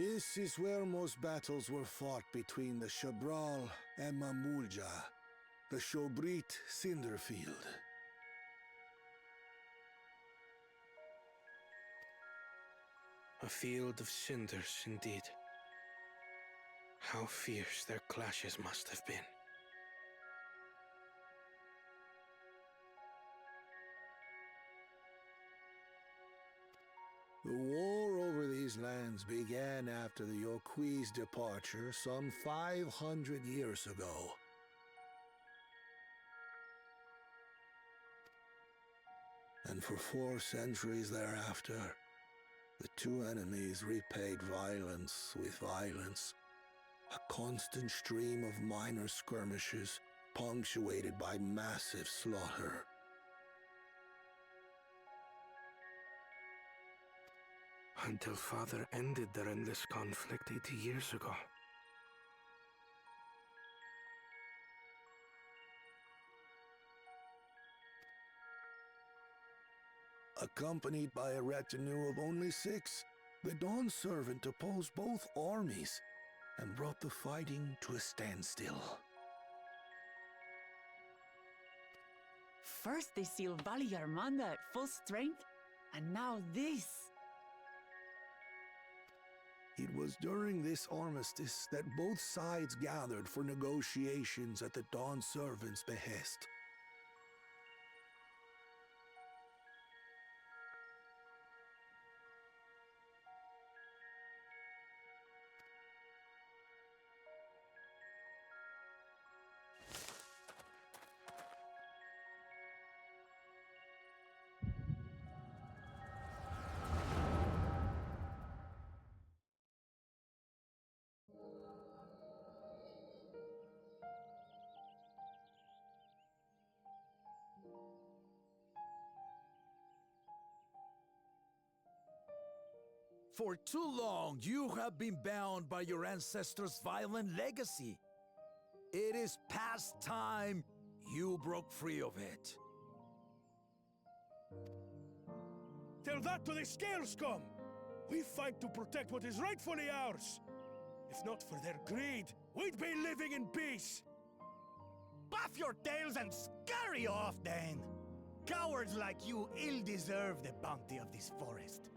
This is where most battles were fought between the Shabral and Mamulja, the Shobrit Cinderfield. A field of cinders, indeed. How fierce their clashes must have been. The war over these lands began after the Yoqui's departure some 500 years ago. And for 4 centuries thereafter, the two enemies repaid violence with violence, a constant stream of minor skirmishes punctuated by massive slaughter. Until Father ended their endless conflict 80 years ago. Accompanied by a retinue of only 6, the Dawn Servant opposed both armies and brought the fighting to a standstill. First they sealed Valle Armanda at full strength, and now this. It was during this armistice that both sides gathered for negotiations at the Dawn Servant's behest. For too long, you have been bound by your ancestors' violent legacy. It is past time you broke free of it. Tell that to the Scale Scum! We fight to protect what is rightfully ours. If not for their greed, we'd be living in peace. Buff your tails and scurry off, then! Cowards like you ill-deserve the bounty of this forest.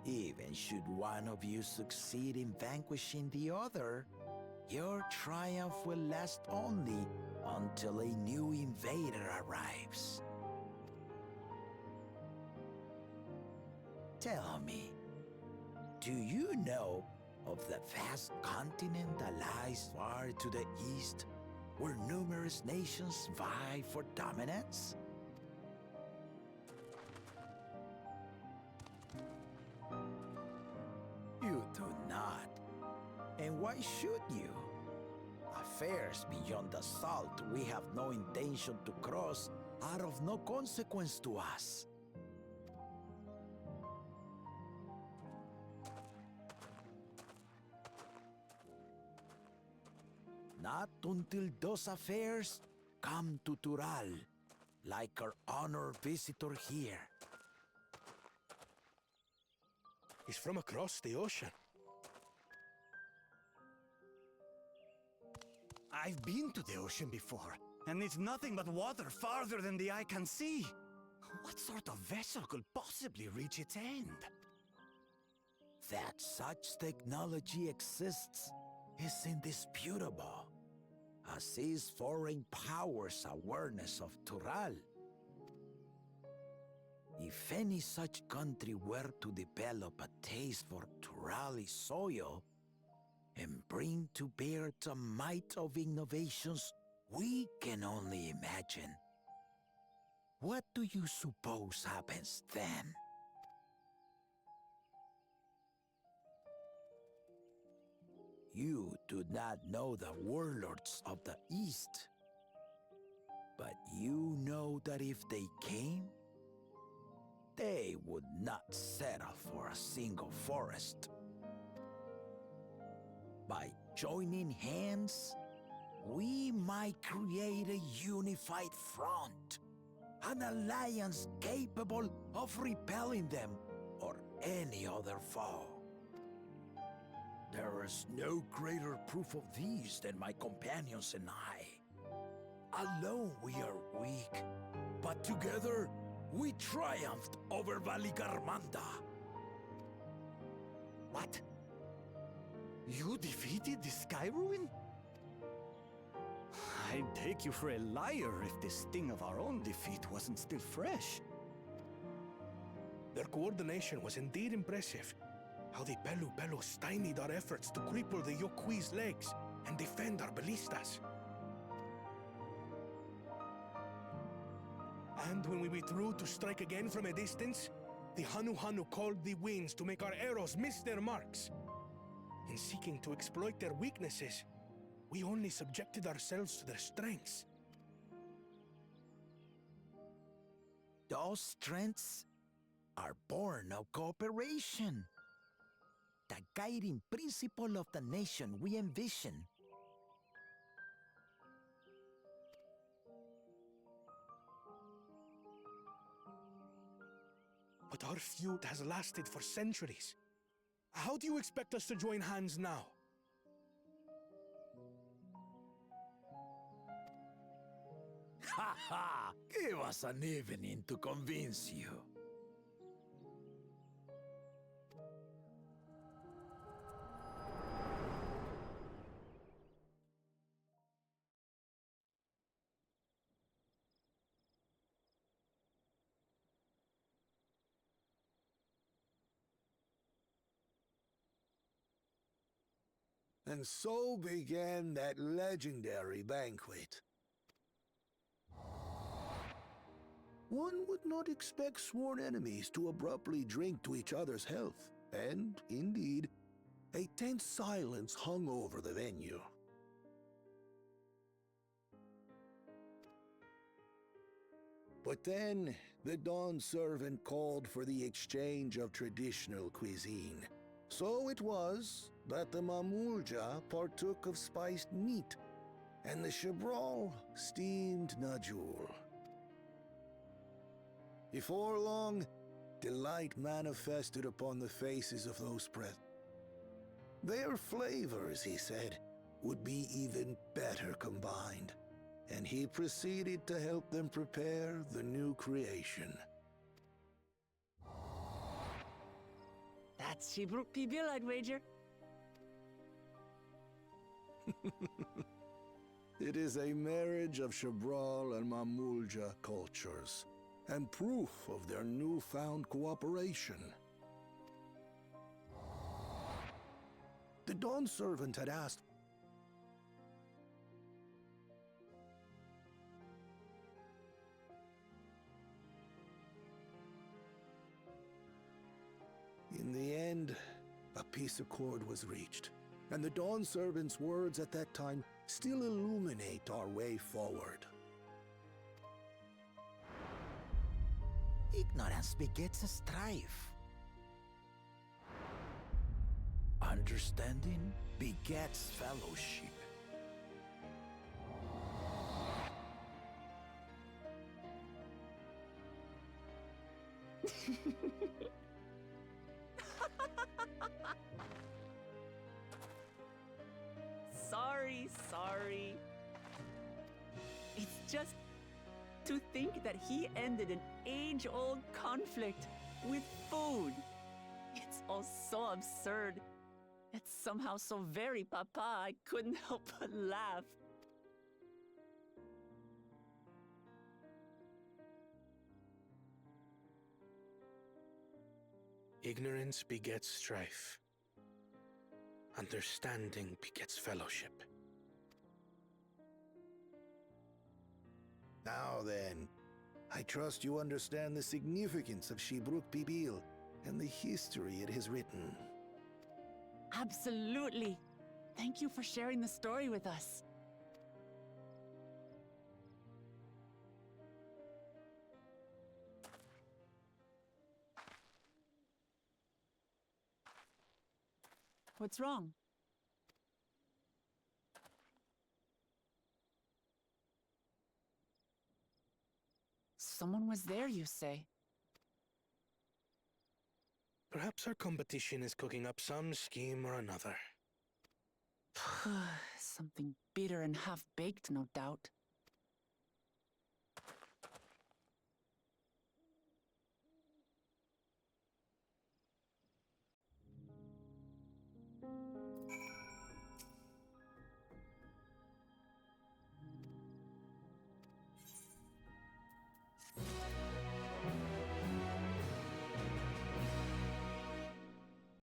Even should one of you succeed in vanquishing the other, your triumph will last only until a new invader arrives. Tell me, do you know of the vast continent that lies far to the east, where numerous nations vie for dominance? You do not. And why should you? Affairs beyond the salt we have no intention to cross are of no consequence to us. Not until those affairs come to Tural, like our honored visitor here. He's from across the ocean. I've been to the ocean before, and it's nothing but water farther than the eye can see. What sort of vessel could possibly reach its end? That such technology exists is indisputable, as is foreign powers' awareness of Tural. If any such country were to develop a taste for Turali soil and bring to bear the might of innovations we can only imagine, what do you suppose happens then? You do not know the warlords of the East, but you know that if they came, they would not settle for a single forest. By joining hands, we might create a unified front, an alliance capable of repelling them or any other foe. There is no greater proof of these than my companions and I. Alone we are weak, but together we triumphed over Valigarmanda. What? You defeated the Sky Ruin? I'd take you for a liar if the sting of our own defeat wasn't still fresh. Their coordination was indeed impressive. How the Pelu stymied our efforts to cripple the Yokui's legs and defend our ballistas. And when we withdrew to strike again from a distance, the Hanu called the winds to make our arrows miss their marks. In seeking to exploit their weaknesses, we only subjected ourselves to their strengths. Those strengths are born of cooperation. The guiding principle of the nation we envision. But our feud has lasted for centuries. How do you expect us to join hands now? Ha ha! Give us an evening to convince you. And so began that legendary banquet. One would not expect sworn enemies to abruptly drink to each other's health, and, indeed, a tense silence hung over the venue. But then, the Dawn servant called for the exchange of traditional cuisine. So it was that the Mamulja partook of spiced meat, and the Chebral steamed najul. Before long, delight manifested upon the faces of those present. Their flavors, he said, would be even better combined, and he proceeded to help them prepare the new creation. That's Shibruk Pibil, I'd wager. It is a marriage of Chebral and Mamulja cultures, and proof of their newfound cooperation. The Dawn servant had asked, in the end, a peace accord was reached, and the Dawn servant's words at that time still illuminate our way forward. Ignorance begets a strife. Understanding begets fellowship. Sorry. It's just to think that he ended an age-old conflict with food. It's all so absurd. It's somehow so very papa, I couldn't help but laugh. Ignorance begets strife. Understanding begets fellowship. Now then, I trust you understand the significance of Shibruk Pibil and the history it has written. Absolutely. Thank you for sharing the story with us. What's wrong? Someone was there, you say? Perhaps our competition is cooking up some scheme or another. Something bitter and half-baked, no doubt.